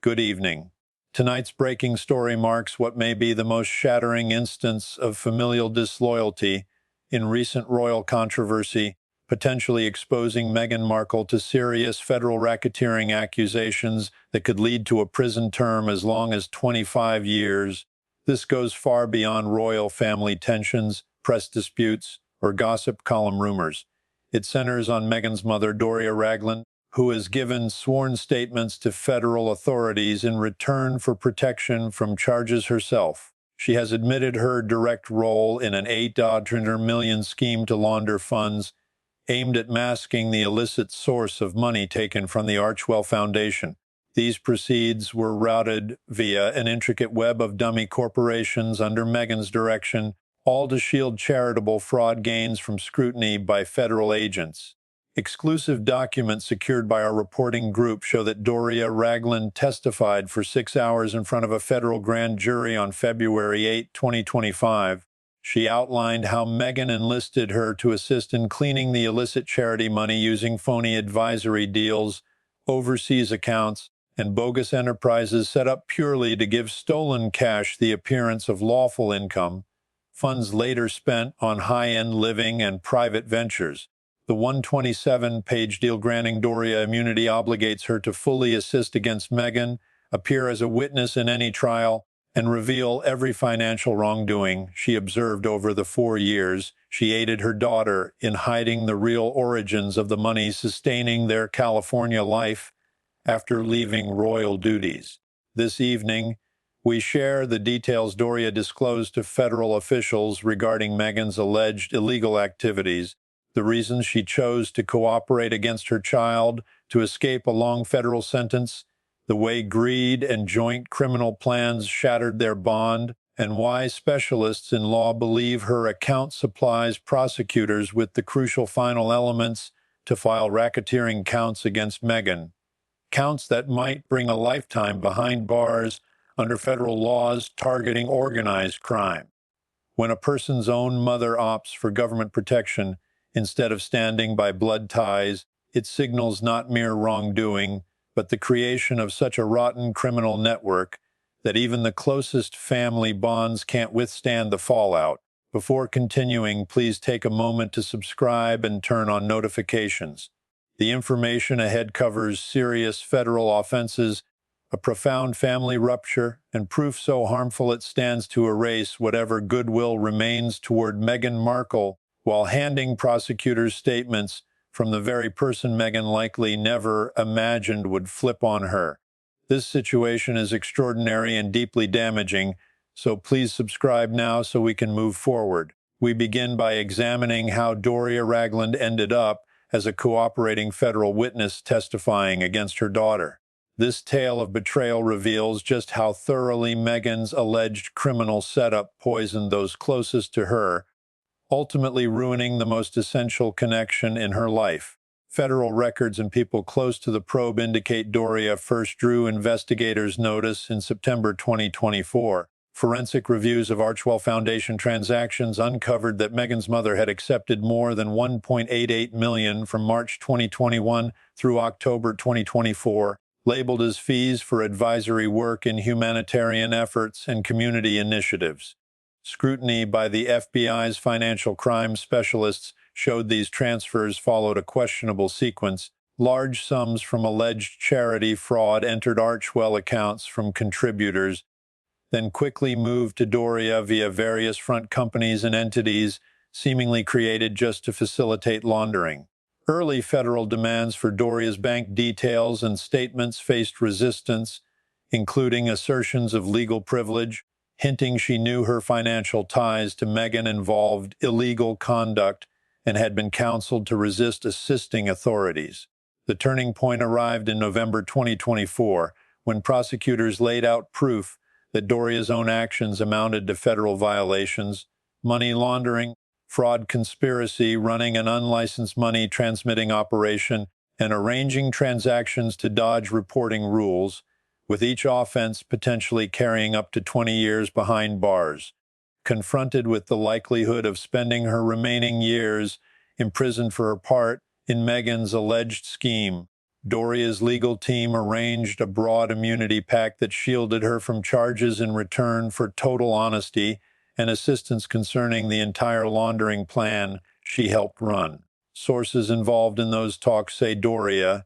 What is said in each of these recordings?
Good evening. Tonight's breaking story marks what may be the most shattering instance of familial disloyalty in recent royal controversy, potentially exposing Meghan Markle to serious federal racketeering accusations that could lead to a prison term as long as 25 years. This goes far beyond royal family tensions, press disputes, or gossip column rumors. It centers on Meghan's mother, Doria Ragland, who has given sworn statements to federal authorities in return for protection from charges herself. She has admitted her direct role in an $800 million scheme to launder funds aimed at masking the illicit source of money taken from the Archwell Foundation. These proceeds were routed via an intricate web of dummy corporations under Meghan's direction, all to shield charitable fraud gains from scrutiny by federal agents. Exclusive documents secured by our reporting group show that Doria Ragland testified for 6 hours in front of a federal grand jury on February 8, 2025. She outlined how Meghan enlisted her to assist in cleaning the illicit charity money using phony advisory deals, overseas accounts, and bogus enterprises set up purely to give stolen cash the appearance of lawful income, funds later spent on high-end living and private ventures. The 127-page deal granting Doria immunity obligates her to fully assist against Meghan, appear as a witness in any trial, and reveal every financial wrongdoing she observed over the 4 years she aided her daughter in hiding the real origins of the money sustaining their California life after leaving royal duties. This evening, we share the details Doria disclosed to federal officials regarding Meghan's alleged illegal activities, the reasons she chose to cooperate against her child to escape a long federal sentence, the way greed and joint criminal plans shattered their bond, and why specialists in law believe her account supplies prosecutors with the crucial final elements to file racketeering counts against Meghan, counts that might bring a lifetime behind bars under federal laws targeting organized crime. When a person's own mother opts for government protection, instead of standing by blood ties, it signals not mere wrongdoing, but the creation of such a rotten criminal network that even the closest family bonds can't withstand the fallout. Before continuing, please take a moment to subscribe and turn on notifications. The information ahead covers serious federal offenses, a profound family rupture, and proof so harmful it stands to erase whatever goodwill remains toward Meghan Markle, while handing prosecutors statements from the very person Meghan likely never imagined would flip on her. This situation is extraordinary and deeply damaging, so please subscribe now so we can move forward. We begin by examining how Doria Ragland ended up as a cooperating federal witness testifying against her daughter. This tale of betrayal reveals just how thoroughly Meghan's alleged criminal setup poisoned those closest to her, ultimately ruining the most essential connection in her life. Federal records and people close to the probe indicate Doria first drew investigators' notice in September 2024. Forensic reviews of Archwell Foundation transactions uncovered that Meghan's mother had accepted more than $1.88 million from March 2021 through October 2024, labeled as fees for advisory work in humanitarian efforts and community initiatives. Scrutiny by the FBI's financial crimes specialists showed these transfers followed a questionable sequence. Large sums from alleged charity fraud entered Archwell accounts from contributors, then quickly moved to Doria via various front companies and entities, seemingly created just to facilitate laundering. Early federal demands for Doria's bank details and statements faced resistance, including assertions of legal privilege, hinting she knew her financial ties to Meghan involved illegal conduct and had been counseled to resist assisting authorities. The turning point arrived in November 2024, when prosecutors laid out proof that Doria's own actions amounted to federal violations, money laundering, fraud conspiracy, running an unlicensed money transmitting operation, and arranging transactions to dodge reporting rules, with each offense potentially carrying up to 20 years behind bars. Confronted with the likelihood of spending her remaining years imprisoned for her part in Meghan's alleged scheme, Doria's legal team arranged a broad immunity pact that shielded her from charges in return for total honesty and assistance concerning the entire laundering plan she helped run. Sources involved in those talks say Doria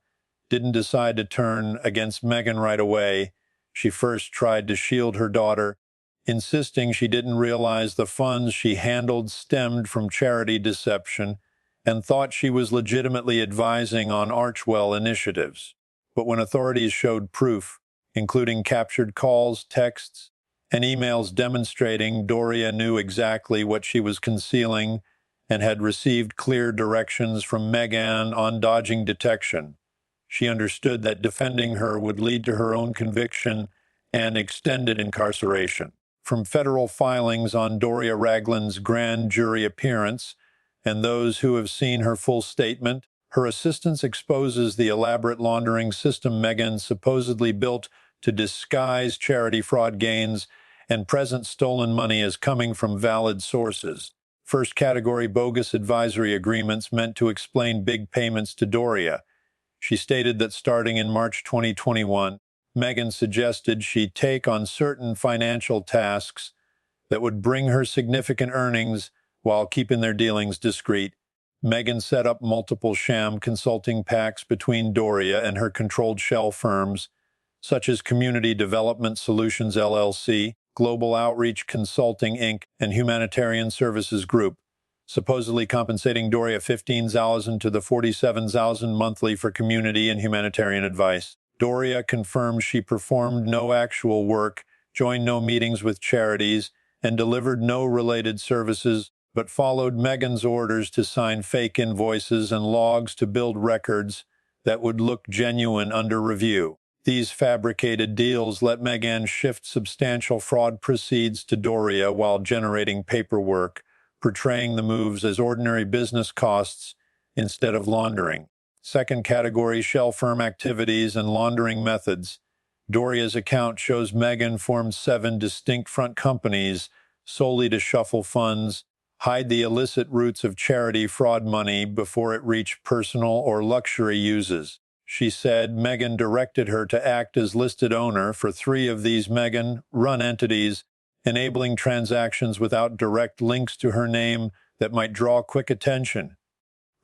didn't decide to turn against Meghan right away. She first tried to shield her daughter, insisting she didn't realize the funds she handled stemmed from charity deception and thought she was legitimately advising on Archewell initiatives. But when authorities showed proof, including captured calls, texts, and emails demonstrating Doria knew exactly what she was concealing and had received clear directions from Meghan on dodging detection, she understood that defending her would lead to her own conviction and extended incarceration. From federal filings on Doria Ragland's grand jury appearance and those who have seen her full statement, her assistance exposes the elaborate laundering system Meghan supposedly built to disguise charity fraud gains and present stolen money as coming from valid sources. First category bogus advisory agreements meant to explain big payments to Doria. She stated that starting in March 2021, Meghan suggested she take on certain financial tasks that would bring her significant earnings while keeping their dealings discreet. Meghan set up multiple sham consulting pacts between Doria and her controlled shell firms, such as Community Development Solutions LLC, Global Outreach Consulting Inc., and Humanitarian Services Group, supposedly compensating Doria $15,000 to the $47,000 monthly for community and humanitarian advice. Doria confirmed she performed no actual work, joined no meetings with charities, and delivered no related services, but followed Meghan's orders to sign fake invoices and logs to build records that would look genuine under review. These fabricated deals let Meghan shift substantial fraud proceeds to Doria while generating paperwork, portraying the moves as ordinary business costs instead of laundering. Second category, shell firm activities and laundering methods. Doria's account shows Meghan formed 7 distinct front companies solely to shuffle funds, hide the illicit roots of charity fraud money before it reached personal or luxury uses. She said Meghan directed her to act as listed owner for 3 of these Meghan-run entities, enabling transactions without direct links to her name that might draw quick attention.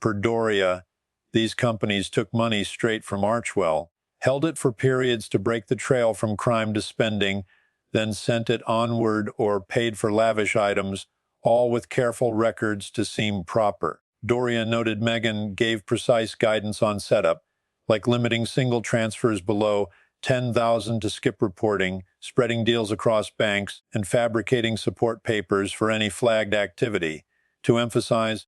Per Doria, these companies took money straight from Archewell, held it for periods to break the trail from crime to spending, then sent it onward or paid for lavish items, all with careful records to seem proper. Doria noted Meghan gave precise guidance on setup, like limiting single transfers below $10,000 to skip reporting, spreading deals across banks, and fabricating support papers for any flagged activity. To emphasize,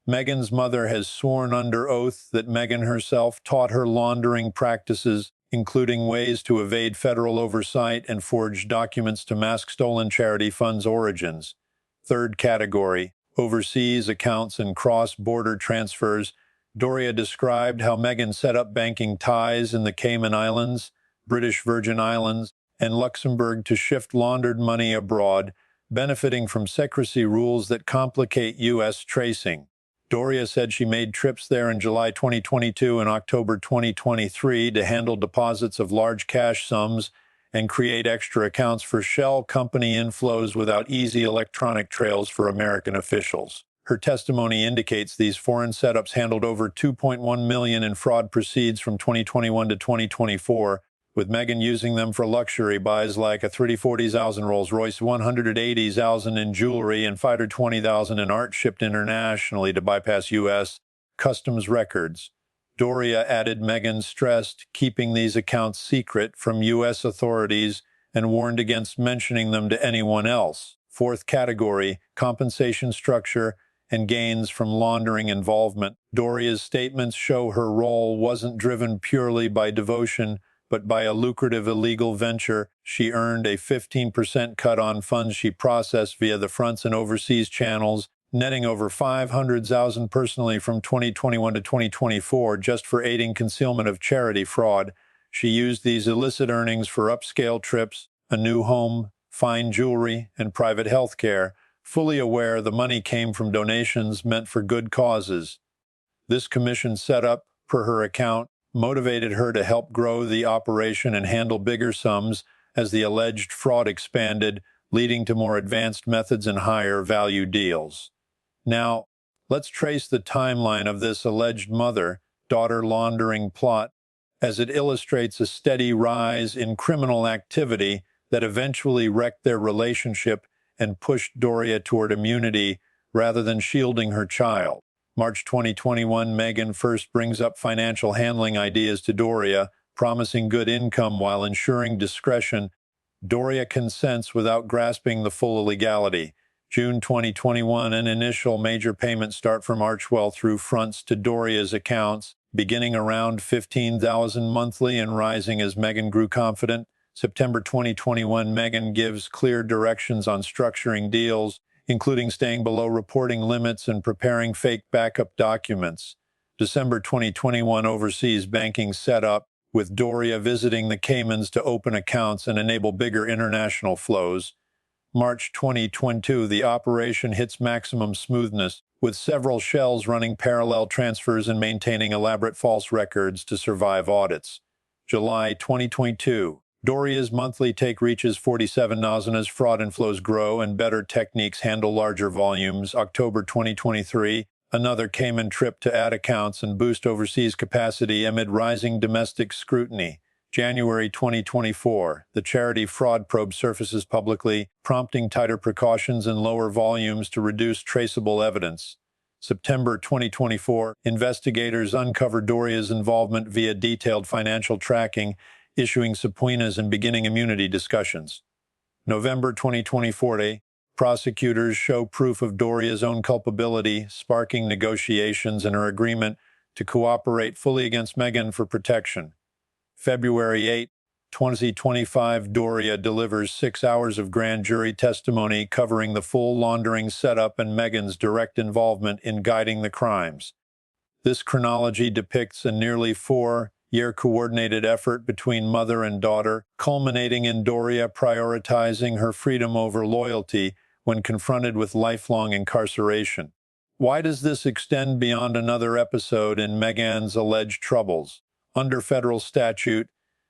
Meghan's mother has sworn under oath that Meghan herself taught her laundering practices, including ways to evade federal oversight and forge documents to mask stolen charity funds' origins. Third category, overseas accounts and cross-border transfers. Doria described how Meghan set up banking ties in the Cayman Islands, British Virgin Islands, and Luxembourg to shift laundered money abroad, benefiting from secrecy rules that complicate U.S. tracing. Doria said she made trips there in July 2022 and October 2023 to handle deposits of large cash sums and create extra accounts for shell company inflows without easy electronic trails for American officials. Her testimony indicates these foreign setups handled over $2.1 million in fraud proceeds from 2021 to 2024, with Meghan using them for luxury buys like a $30,000-$40,000 Rolls-Royce, $180,000 in jewelry, and $520,000 in art shipped internationally to bypass U.S. customs records. Doria added Meghan stressed keeping these accounts secret from U.S. authorities and warned against mentioning them to anyone else. Fourth category, compensation structure and gains from laundering involvement. Doria's statements show her role wasn't driven purely by devotion, but by a lucrative illegal venture. She earned a 15% cut on funds she processed via the fronts and overseas channels, netting over $500,000 personally from 2021 to 2024 just for aiding concealment of charity fraud. She used these illicit earnings for upscale trips, a new home, fine jewelry, and private health care, fully aware the money came from donations meant for good causes. This commission setup, per her account, motivated her to help grow the operation and handle bigger sums as the alleged fraud expanded, leading to more advanced methods and higher value deals. Now, let's trace the timeline of this alleged mother-daughter laundering plot as it illustrates a steady rise in criminal activity that eventually wrecked their relationship and pushed Doria toward immunity rather than shielding her child. March 2021, Meghan first brings up financial handling ideas to Doria, promising good income while ensuring discretion. Doria consents without grasping the full legality. June 2021, an initial major payments start from Archwell through fronts to Doria's accounts, beginning around $15,000 monthly and rising as Meghan grew confident. September 2021, Meghan gives clear directions on structuring deals, including staying below reporting limits and preparing fake backup documents. December 2021, overseas banking setup, with Doria visiting the Caymans to open accounts and enable bigger international flows. March 2022, the operation hits maximum smoothness, with several shells running parallel transfers and maintaining elaborate false records to survive audits. July 2022, Doria's monthly take reaches 47,000 as fraud inflows grow and better techniques handle larger volumes. October 2023, another Cayman trip to add accounts and boost overseas capacity amid rising domestic scrutiny. January 2024, the charity fraud probe surfaces publicly, prompting tighter precautions and lower volumes to reduce traceable evidence. September 2024, investigators uncover Doria's involvement via detailed financial tracking, issuing subpoenas and beginning immunity discussions. November 2024, prosecutors show proof of Doria's own culpability, sparking negotiations and her agreement to cooperate fully against Meghan for protection. February 8, 2025, Doria delivers 6 hours of grand jury testimony covering the full laundering setup and Meghan's direct involvement in guiding the crimes. This chronology depicts a nearly 4-year coordinated effort between mother and daughter, culminating in Doria prioritizing her freedom over loyalty when confronted with lifelong incarceration. Why does this extend beyond another episode in Meghan's alleged troubles? Under federal statute,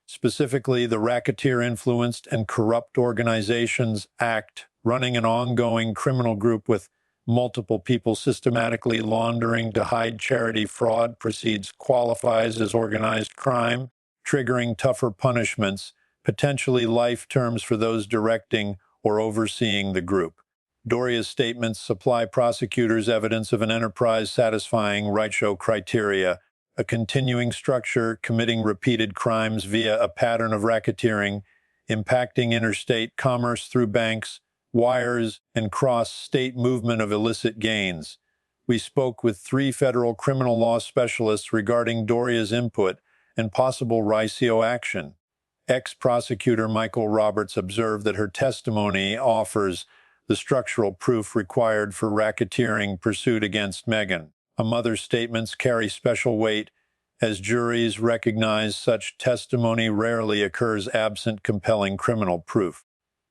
specifically the Racketeer Influenced and Corrupt Organizations Act, running an ongoing criminal group with multiple people systematically laundering to hide charity fraud proceeds qualifies as organized crime, triggering tougher punishments, potentially life terms for those directing or overseeing the group. Doria's statements supply prosecutors evidence of an enterprise satisfying RICO criteria, a continuing structure committing repeated crimes via a pattern of racketeering, impacting interstate commerce through banks, wires, and cross-state movement of illicit gains. We spoke with 3 federal criminal law specialists regarding Doria's input and possible RICO action. Ex-prosecutor Michael Roberts observed that her testimony offers the structural proof required for racketeering pursued against Meghan. A mother's statements carry special weight, as juries recognize such testimony rarely occurs absent compelling criminal proof.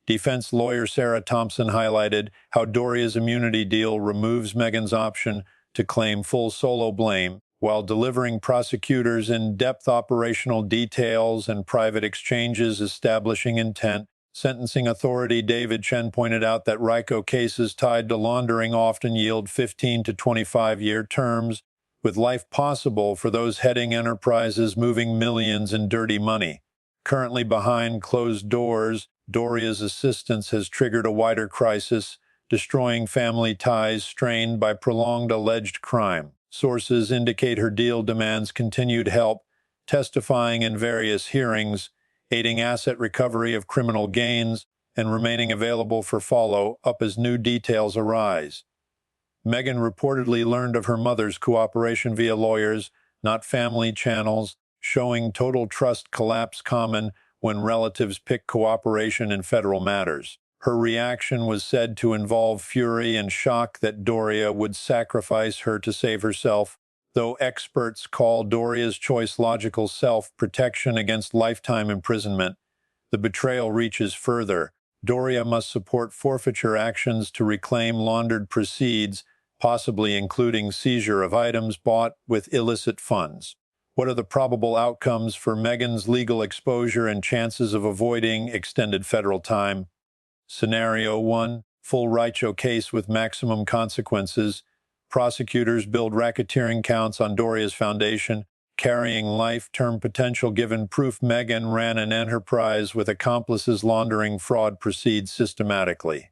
Defense lawyer Sarah Thompson highlighted how Doria's immunity deal removes Meghan's option to claim full solo blame, while delivering prosecutors in-depth operational details and private exchanges establishing intent. Sentencing authority David Chen pointed out that RICO cases tied to laundering often yield 15 to 25-year terms, with life possible for those heading enterprises moving millions in dirty money. Currently behind closed doors, Doria's assistance has triggered a wider crisis, destroying family ties strained by prolonged alleged crime. Sources indicate her deal demands continued help, testifying in various hearings, aiding asset recovery of criminal gains, and remaining available for follow-up as new details arise. Meghan reportedly learned of her mother's cooperation via lawyers, not family channels, showing total trust collapse common when relatives pick cooperation in federal matters. Her reaction was said to involve fury and shock that Doria would sacrifice her to save herself, though experts call Doria's choice logical self-protection against lifetime imprisonment. The betrayal reaches further. Doria must support forfeiture actions to reclaim laundered proceeds, possibly including seizure of items bought with illicit funds. What are the probable outcomes for Meghan's legal exposure and chances of avoiding extended federal time? Scenario 1. Full RICO case with maximum consequences. Prosecutors build racketeering counts on Doria's foundation, carrying life-term potential given proof Meghan ran an enterprise with accomplices laundering fraud proceeds systematically.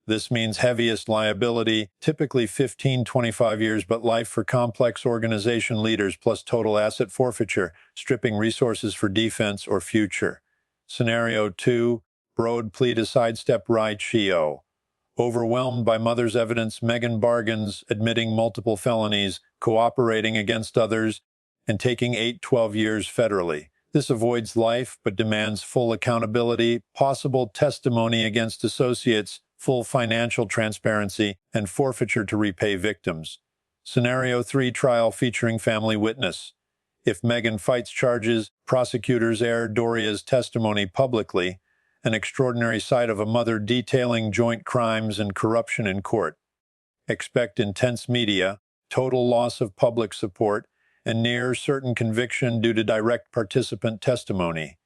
This means heaviest liability, typically 15-25 years, but life for complex organization leaders plus total asset forfeiture, stripping resources for defense or future. Scenario 2. Broad plea to sidestep RICO. Overwhelmed by mother's evidence, Meghan bargains, admitting multiple felonies, cooperating against others, and taking 8-12 years federally. This avoids life but demands full accountability, possible testimony against associates, full financial transparency, and forfeiture to repay victims. Scenario 3. Trial featuring family witness. If Meghan fights charges, prosecutors air Doria's testimony publicly, an extraordinary sight of a mother detailing joint crimes and corruption in court. Expect intense media, total loss of public support, and near certain conviction due to direct participant testimony.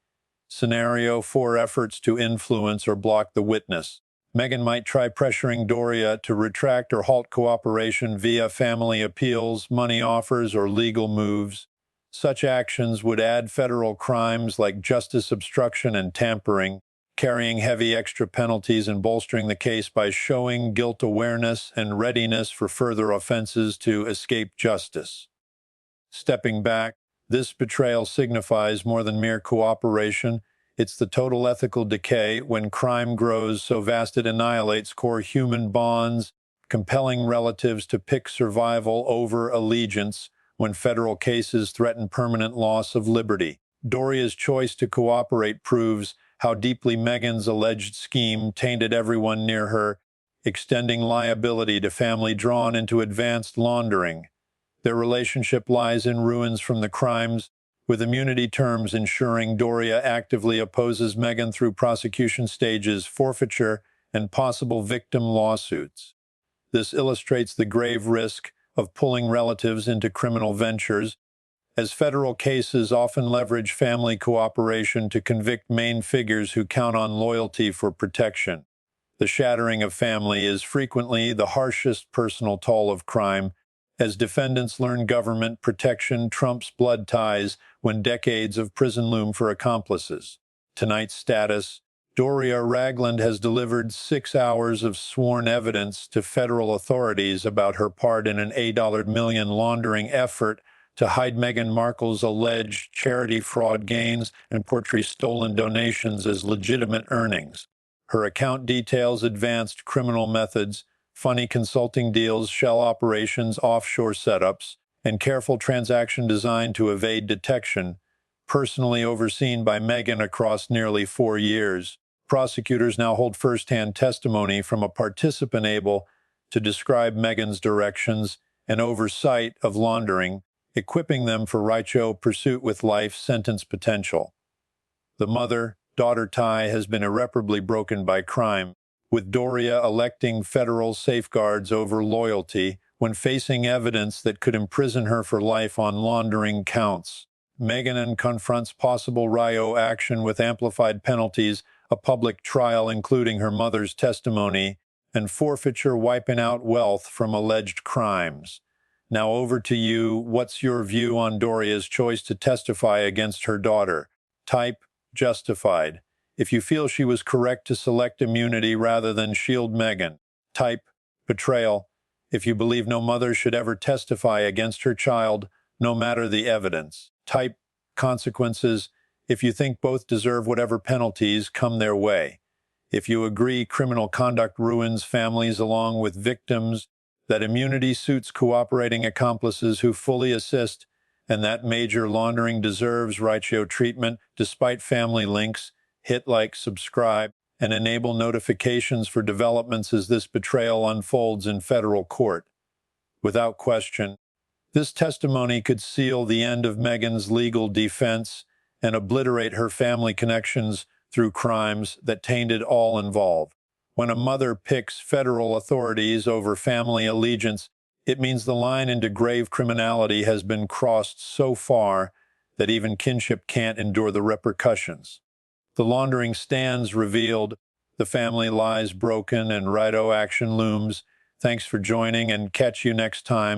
Scenario 4. Efforts to influence or block the witness. Meghan might try pressuring Doria to retract or halt cooperation via family appeals, money offers, or legal moves. Such actions would add federal crimes like justice obstruction and tampering, carrying heavy extra penalties and bolstering the case by showing guilt awareness and readiness for further offenses to escape justice. Stepping back, this betrayal signifies more than mere cooperation. It's the total ethical decay when crime grows so vast it annihilates core human bonds, compelling relatives to pick survival over allegiance when federal cases threaten permanent loss of liberty. Doria's choice to cooperate proves how deeply Meghan's alleged scheme tainted everyone near her, extending liability to family drawn into advanced laundering. Their relationship lies in ruins from the crimes, with immunity terms ensuring Doria actively opposes Meghan through prosecution stages, forfeiture, and possible victim lawsuits. This illustrates the grave risk of pulling relatives into criminal ventures, as federal cases often leverage family cooperation to convict main figures who count on loyalty for protection. The shattering of family is frequently the harshest personal toll of crime, as defendants learn government protection trumps blood ties when decades of prison loom for accomplices. Tonight's status: Doria Ragland has delivered 6 hours of sworn evidence to federal authorities about her part in an $8 million laundering effort to hide Meghan Markle's alleged charity fraud gains and portray stolen donations as legitimate earnings. Her account details advanced criminal methods, funny consulting deals, shell operations, offshore setups, and careful transaction designed to evade detection, personally overseen by Meghan across nearly 4 years. Prosecutors now hold first-hand testimony from a participant able to describe Meghan's directions and oversight of laundering, equipping them for RICO pursuit with life sentence potential. The mother-daughter tie has been irreparably broken by crime, with Doria electing federal safeguards over loyalty when facing evidence that could imprison her for life on laundering counts. Meghan confronts possible RICO action with amplified penalties, a public trial including her mother's testimony, and forfeiture wiping out wealth from alleged crimes. Now over to you. What's your view on Doria's choice to testify against her daughter? Type justified if you feel she was correct to select immunity rather than shield Meghan. Type betrayal if you believe no mother should ever testify against her child, no matter the evidence. Type consequences if you think both deserve whatever penalties come their way. If you agree criminal conduct ruins families along with victims, that immunity suits cooperating accomplices who fully assist, and that major laundering deserves RICO treatment despite family links, hit like, subscribe, and enable notifications for developments as this betrayal unfolds in federal court. Without question, this testimony could seal the end of Meghan's legal defense and obliterate her family connections through crimes that tainted all involved. When a mother picks federal authorities over family allegiance, It means the line into grave criminality has been crossed so far that even kinship can't endure the repercussions. The laundering stands revealed, the family lies broken, and RICO action looms. Thanks for joining, and catch you next time.